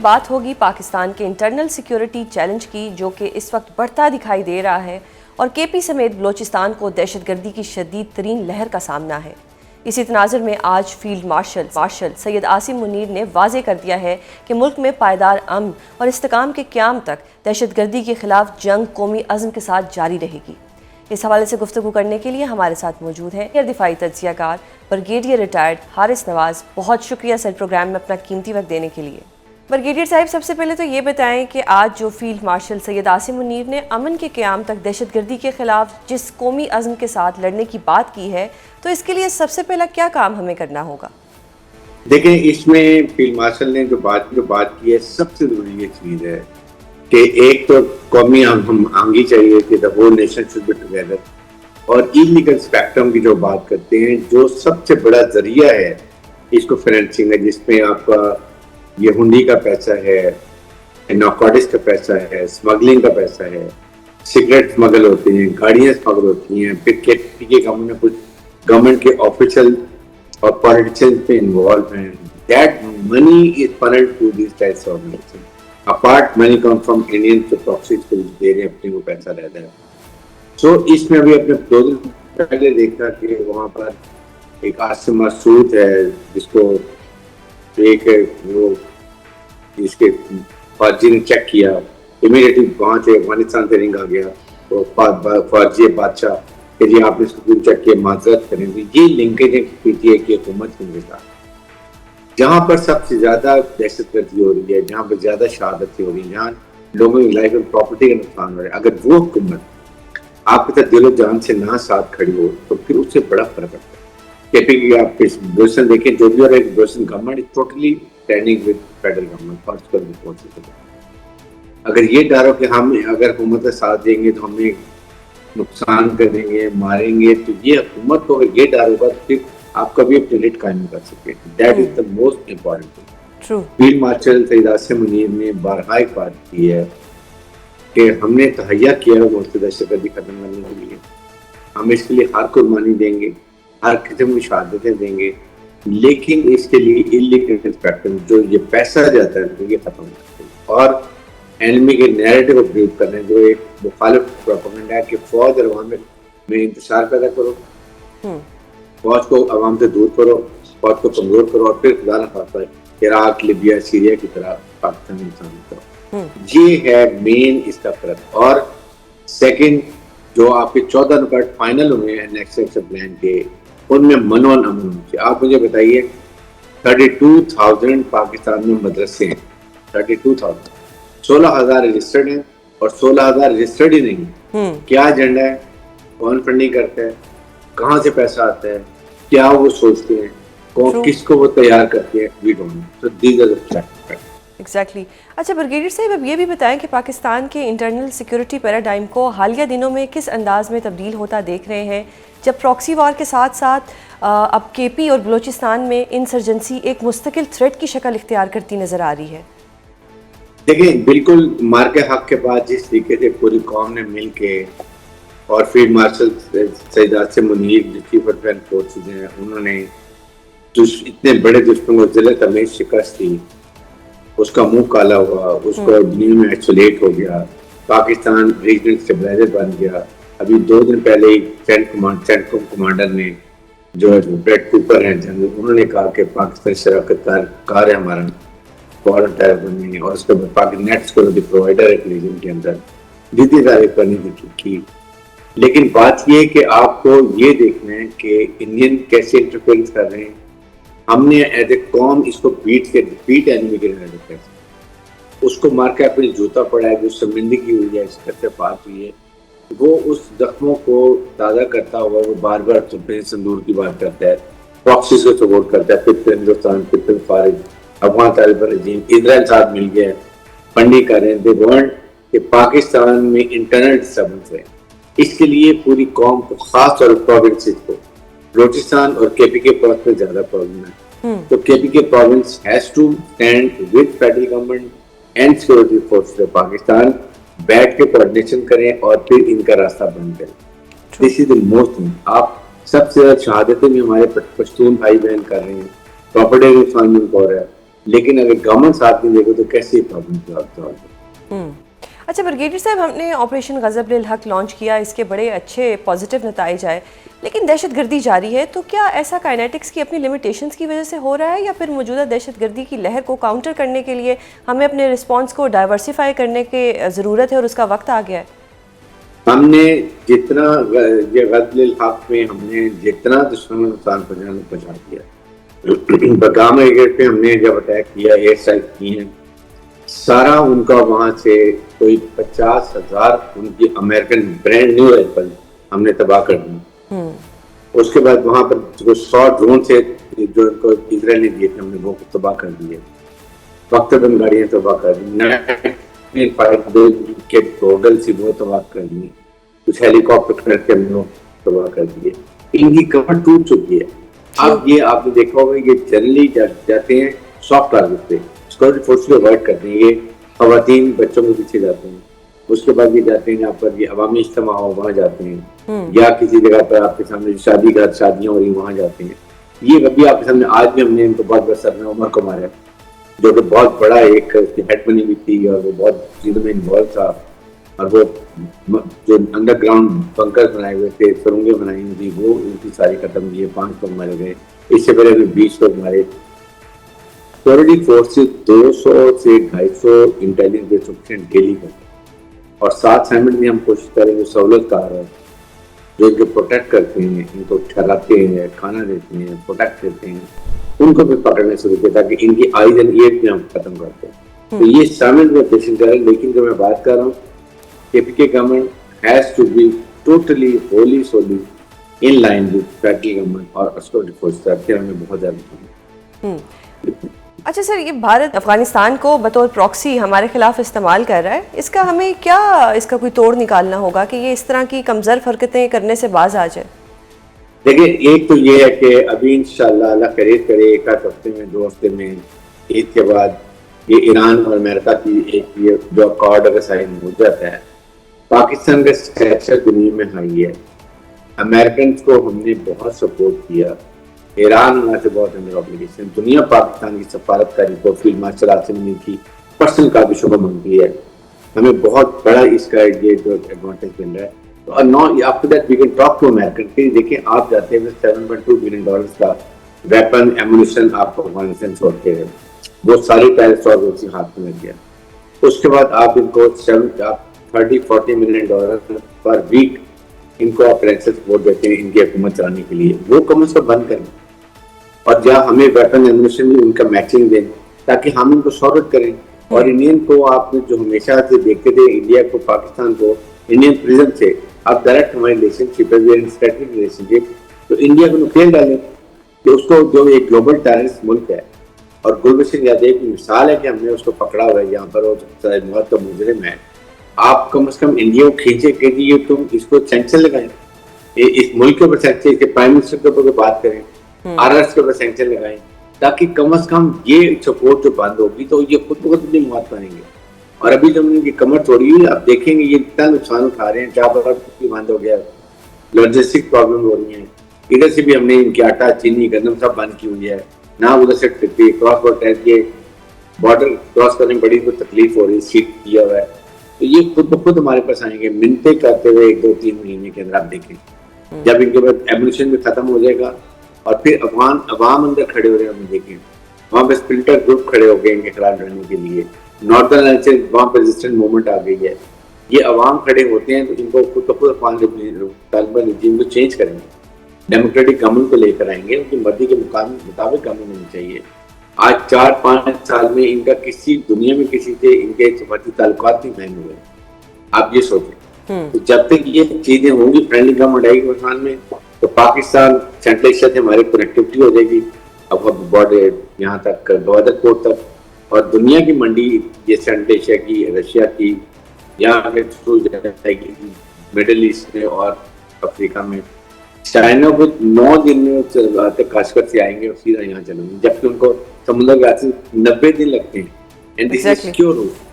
بات ہوگی پاکستان کے انٹرنل سیکیورٹی چیلنج کی، جو کہ اس وقت بڑھتا دکھائی دے رہا ہے اور کے پی سمیت بلوچستان کو دہشت گردی کی شدید ترین لہر کا سامنا ہے۔ اسی تناظر میں آج فیلڈ مارشل سید عاصم منیر نے واضح کر دیا ہے کہ ملک میں پائیدار امن اور استحکام کے قیام تک دہشت گردی کے خلاف جنگ قومی عزم کے ساتھ جاری رہے گی۔ اس حوالے سے گفتگو کرنے کے لیے ہمارے ساتھ موجود ہیں دفاعی تجزیہ کار برگیڈیئر ریٹائرڈ حارث نواز۔ بہت شکریہ سر پروگرام میں اپنا قیمتی وقت دینے کے لیے۔ برگیڈیئر صاحب، سب سے پہلے تو یہ بتائیں کہ آج جو فیلڈ مارشل سید عاصم منیر نے امن کے قیام تک دہشت گردی کے خلاف جس قومی عزم کے ساتھ لڑنے کی بات کی ہے، تو اس کے لیے سب سے پہلا کیا کام ہمیں کرنا ہوگا؟ دیکھیں، اس میں فیلڈ مارشل نے جو بات کی ہے، سب سے ضروری یہ چیز ہے کہ ایک تو قومی ہم آہنگی چاہیے کہ the whole nation should be together، اور ایلیگل اسپیکٹرم کی جو بات کرتے ہیں، جو سب سے بڑا ذریعہ ہے اس کو فائنینسنگ ہے، جس میں آپ کا یہ ہنڈی کا پیسہ ہے، نارکوٹکس کا پیسہ ہے، اسمگلنگ کا پیسہ ہے، سگریٹ اسمگل ہوتے ہیں، گاڑیاں اسمگل ہوتی ہیں، پھر گورنمنٹ کے آفیشل اور پالیٹیشین پہ انوالو ہیں۔ That money is funneled to these types of organizations. Apart money comes from Indian proxies کو دے رہے ہیں، اپنے کو پیسہ رہتا ہے۔ سو اس میں ابھی اپنے 2 دن پہلے دیکھا کہ وہاں پر ایک عاصم مسعود ہے، جس کو ایک وہ جس کے فوجی نے چیک کیا، امیڈیٹلی وہاں سے افغانستان سے رنگ آ گیا تو فوجی بادشاہ کہ جی آپ نے اس کو چیک کیا، معذرت کریں گے۔ یہ لنکیج ہے پی ٹی اے کی حکومت کے ساتھ، جہاں پر سب سے زیادہ دہشت گردی ہو رہی ہے، جہاں پر زیادہ شہادتیں ہو رہی ہیں، جہاں لوگوں کی لائف اور پراپرٹی کا نقصان ہو رہا ہے، اگر وہ حکومت آپ کے ساتھ دل و جان سے نہ ساتھ کھڑی ہو تو پھر اس سے بڑا فرق پڑتا ہے۔ کہ پھر آپ پوزیشن دیکھیں، جو بھی اور ایک position government is totally standing with federal government فارس کر پہنچ۔ اگر یہ ڈر ہو کہ ہم اگر حکومت کا ساتھ دیں گے تو ہمیں نقصان کریں گے، ماریں گے، تو یہ حکومت کو اگر یہ ڈر ہوگا تو پھر آپ کبھی اپنے لیڈ قائم نہیں کر سکتے۔ That is the most important thing. Field marshal Syed Asim Munir نے بارہا ایک بات کی ہے کہ ہم نے تہیا کیا ہے ملک سے دہشت گردی ختم کرنے کے لیے، ہم اس کے لیے ہر قربانی دیں گے، ہر قسم کی شہادتیں دیں گے، لیکن اس کے لیے ایلیگل اسپیکٹرم جو یہ پیسہ جاتا ہے یہ ختم کرتے ہیں، اور اینمی کے نیریٹو کو بریوٹ کرنے، جو ایک مخالف پروپیگنڈا ہے کہ فوج اور عوام میں انتشار پیدا کرو، فوج کو عوام سے دور کرو، فوج کو کمزور کرو، اور پھر خدا نہ خواستہ عراق، لیبیا، سیریا کی طرح پاکستان انسان کرو۔ یہ ہے مین اس کا فرق۔ اور سیکنڈ، جو آپ کے 14 نکات فائنل ہوئے ہیں نیکسٹ ایکشن پلان کے، ان میں امن ہونا چاہیے۔ آپ مجھے بتائیے 32,000 پاکستان میں مدرسے ہیں، 32,000، 16,000 رجسٹرڈ ہیں اور 16,000 رجسٹرڈ ہی نہیں۔ کیا ایجنڈا ہے؟ کون فنڈنگ کرتا ہے؟ کہاں سے پیسہ آتا ہے؟ کیا وہ سوچتے ہیں؟ کس کو وہ تیار کرتے ہیں؟ We don't know. So these are the factors. Exactly. اچھا برگیڈیئر صاحب، اب یہ بھی بتائیں کہ پاکستان کے انٹرنل سیکیورٹی پیراڈائم کو حالیہ دنوں میں کس انداز میں تبدیل ہوتا دیکھ رہے ہیں، جب پراکسی وار کے ساتھ ساتھ اب کے پی اور بلوچستان میں انسرجنسی ایک مستقل تھریٹ کی شکل اختیار کرتی نظر آ رہی ہے؟ دیکھیں، بالکل مارکے حق کے بعد جس طریقے سے پوری قوم نے مل کے، اور فیلڈ مارشل سید عاصم منیر جو چیف آف ڈیفینس فورسز ہیں، انہوں نے اتنے بڑے دشمن کو ذلت آمیز شکست دی، اس کا منہ کالا ہوا، اس کو دنیا میں آئسولیٹ ہو گیا، پاکستان ریجنل اسٹیبلائزر بن گیا۔ ابھی 2 دن پہلے ہی سینٹکم کمانڈر نے جو بریڈ کوپر ہیں جنرل، انہوں نے کہا کہ پاکستان شراکت کار ہے ہمارا فورن ٹیرر بننے میں، اور اس کے بعد پاکستان نیٹ سیکورٹی پرووائڈر ہے ریجن کے اندر، جتنی تعریف کرنے کی۔ لیکن بات یہ ہے کہ آپ کو یہ دیکھنا ہے کہ انڈین کیسے انٹرفیئرنس کر رہے ہیں۔ ہم نے ایز اے قوم اس کو بیٹ اینمی کے رہے، اس کو مار کے اپنی جوتا پڑا ہے، جو شرمندگی ہوئی ہے، اس سے بات ہوئی ہے، وہ اس زخموں کو تازہ کرتا ہوا وہ بار بار سندور کی بات کرتا ہے، پراکسیز کو سپورٹ کرتا ہے، پھر ہندوستان، پھر فارغ افغان طالبان رجیم، اسرائیل ساتھ مل گیا ہے، فنڈنگ کر رہے ہیں۔ دے وانٹ کہ پاکستان میں انٹرنل ڈسٹربنس ہے۔ اس کے لیے پوری قوم کو، خاص طور پر پروونسز کو، بلوچستان اور کے پی کے پروونس میں زیادہ پرابلم ہے، تو K P K province has to stand with federal government and security forces of Pakistan, بیٹھ کے کوآرڈینیشن کریں اور پھر ان کا راستہ بند کریں۔ دس از دی موسٹ تھنگ۔ آپ سب سے زیادہ شہادتیں بھی ہمارے پشتون بھائی بہن کر رہے ہیں، پراپرٹی نقصان بھی ہو رہا ہے، لیکن اگر گورنمنٹ ساتھ نہیں دے گا تو کیسے پرابلم سالو ہو؟ اچھا بریگیڈیئر صاحب، ہم نے آپریشن غضب للحق لانچ کیا، اس کے بڑے اچھے پازیٹیو نتائج آئے، لیکن دہشت گردی جاری ہے، تو کیا ایسا کائنیٹکس کی اپنی لمیٹیشنز کی وجہ سے ہو رہا ہے، یا پھر موجودہ دہشت گردی کی لہر کو کاؤنٹر کرنے کے لیے ہمیں اپنے رسپانس کو ڈائیورسیفائی کرنے کی ضرورت ہے اور اس کا وقت آ گیا ہے؟ ہم نے جتنا یہ غزل الحق میں ہم نے جتنا دشمن نقصان پہنچا دیا، بگام ایئر پہ ہم نے جب اٹیک کیا، ایئر اسٹرائک کی ہیں، سارا ان کا وہاں سے کوئی 50,000 ان کی امریکن برانڈ نیو رائفل ہم نے تباہ کر دی. اس کے بعد وہاں پر 100 ڈرون سے جو ان کو اسرائیل نے دیے تھے ہم نے وہ تباہ کر دیے، وقتاً گاڑیاں تباہ کر دی، کے ٹوٹل سے وہ تباہ کر دی، کچھ ہیلی کاپٹر کر کے ہم نے تباہ کر دیے. ان کی کمر ٹوٹ چکی ہے. اب یہ آپ نے دیکھا ہوگا یہ جنرلی جاتے ہیں سافٹ ٹارگٹ پہ، سیکورٹی فورس کو اوائڈ کرتے ہیں، یہ خواتین بچوں کے پیچھے جاتے ہیں. اس کے بعد یہ جاتے ہیں جہاں پر یہ عوامی اجتماع ہو وہاں جاتے ہیں، یا کسی جگہ پر آپ کے سامنے شادیاں ہو رہی وہاں جاتے ہیں. یہ ابھی آپ کے سامنے آج بھی ہم نے ان کو بہت بڑا سرنا عمر کو مارا، جو کہ بہت بڑا ایک ہیڈ بنی ہوئی تھی اور وہ بہت چیزوں میں انوالو تھا، اور وہ جو انڈر گراؤنڈ بنکر بنائے ہوئے تھے، سرنگیں بنائی ہوئی تھی، وہ ان کی ساری ختم ہوئی ہے. 5 لوگ مارے گئے، اس سے پہلے ہمیں 20 لوگ مارے. سیکورٹی فورس 200 سے 250 انٹیلیجنس بیس آپریشن ڈیلی کرتے ہیں، اور ساتھ سائمنٹ میں ہم کوشش کریں جو سہولت کار ہے جو ان کو پروٹیکٹ کرتے ہیں، ان کو ٹھہراتے ہیں، کھانا دیتے ہیں، پروٹیکٹ کرتے ہیں، ان کو بھی پکڑنے شروع کیا تاکہ ان کی آئیز اینڈ ایئر بھی ہم ختم کرتے ہیں. تو یہ سائمنٹ میں آپریشن کر رہے ہیں. لیکن جو میں بات کر رہا ہوں کہ کے government has to be totally wholly solely in line with federal government اور سیکورٹی فورس. ہمیں بہت زیادہ اچھا سر، یہ بھارت افغانستان کو بطور پراکسی ہمارے خلاف استعمال کر رہا ہے، اس کا ہمیں کیا اس کا کوئی توڑ نکالنا ہوگا کہ یہ اس طرح کی کمزور حرکتیں کرنے سے باز آ جائے؟ دیکھیں، ایک تو یہ ہے کہ ابھی انشاءاللہ اللہ خیر کرے 1 ہفتے میں 2 ہفتے میں عید کے بعد یہ ایران اور امریکہ کی ایک یہ جو اکارڈ اگر سائن ہو جاتا ہے، پاکستان کا اسٹیچر دنیا میں ہائی ہے. امریکنز کو ہم نے بہت سپورٹ کیا، ایران وہاں سے بہت ہمیں آبلیگیشن، دنیا پاکستان کی سفارت کاری کو فیلڈ مارشل آسم نے کی پرسنل کا بھی شعبہ مانگی ہے. ہمیں بہت بڑا اس کا یہ جو ایڈوانٹیج مل رہا ہے. تو now after that we can talk to American کہ دیکھیں آپ جاتے ہیں $7.2 بلین کا ویپن ایمونیشن آپ کو افغانستان چھوڑتے ہیں، وہ ساری ٹائرس اور اسی ہاتھ میں لگ گیا. اس کے بعد آپ ان کو $30-40 ملین پر ویک ان کو اپریشن سپورٹ دیتے ہیں ان کی حکومت چلانے کے لیے. وہ کم از کم بند کریں اور جہاں ہمیں ویپن ایمونیشن بھی ان کا میچنگ دیں تاکہ ہم ان کو سارٹ آؤٹ کریں. اور انڈین کو آپ نے جو ہمیشہ سے دیکھتے تھے انڈیا کو پاکستان کو انڈین پریزن سے اب ڈائریکٹ ہماری ریلیشن شپ ہے، اسٹریٹجک ریلیشن شپ. تو انڈیا کو نقصان ڈالیں کہ اس کو جو ایک گلوبل ٹیررسٹ ملک ہے، اور گلبشن یادیو کی مثال ہے کہ ہم نے اس کو پکڑا ہوا ہے یہاں پر، وہ موت کا مجرم ہے. آپ کم از کم انڈیا کو کھینچے کہ یہ تم اس کو سینکشن لگائیں، اس ملک کے اوپر سینکشن، اس کے پرائم منسٹر کے اوپر بات کریں، RRS کے اوپر سینکشن لگائیں، تاکہ کم از کم یہ سپورٹ جو بند ہوگی تو یہ خود بخود اپنی موت پائیں گے. اور ابھی جو ان کی کمر توڑی ہوئی آپ دیکھیں گے یہ اتنا نقصان اٹھا رہے ہیں، کیا پتا بند ہو گیا، لاجسٹک پرابلم ہو رہی ہیں. ادھر سے بھی ہم نے ان کی آٹا چینی گندم سب بند کی ہوئی ہے، نہ ادھر سے کراس بارڈر کراس کرنے میں بڑی کوئی تکلیف ہو رہی ہے، سیٹ کیا ہوا ہے. تو یہ خود بخود ہمارے پاس آئیں گے منتیں کرتے ہوئے 1-2-3 مہینے کے اندر. آپ دیکھیں جب ان کے بعد ایمونیشن بھی ختم ہو جائے گا اور پھر عوام اندر کھڑے ہو رہے ہیں. ہم دیکھیں وہاں پہ اسپلٹر گروپ کھڑے ہو گئے ان کے خلاف لڑنے کے لیے، ناردرن لائن سے وہاں پہ ریزسٹنٹ موومنٹ آ گئی ہے. یہ عوام کھڑے ہوتے ہیں تو ان کو خود بخود افغان طالبان رجیم کو چینج کریں گے، ڈیموکریٹک گورنمنٹ کو لے کر آئیں گے، ان کی مرضی کے مطابق گورنمنٹ ہونی چاہیے. آج 4-5 سال میں ان کا کسی دنیا میں کسی سے ان کے سفارتی تعلقات نہیں قائم ہوئے. آپ یہ سوچیں تو جب تک یہ چیزیں ہوں گی، فرینڈلی گورنمنٹ آئے گی پاکستان میں، تو پاکستان سینٹرل ایشیا سے ہماری کنیکٹیوٹی ہو جائے گی اب بارڈر یہاں تک گوادر پورٹ تک، اور دنیا کی منڈی یہ سینٹرل ایشیا کی، رشیا کی، یہاں پہ جائے گی مڈل ایسٹ میں اور افریقہ میں. چائنا کو 9 دن میں کاشکر سے آئیں گے اور سیدھا یہاں چلیں گے، جبکہ ان کو سمندر کے راستے 90 دن لگتے ہیں. And this is secure route.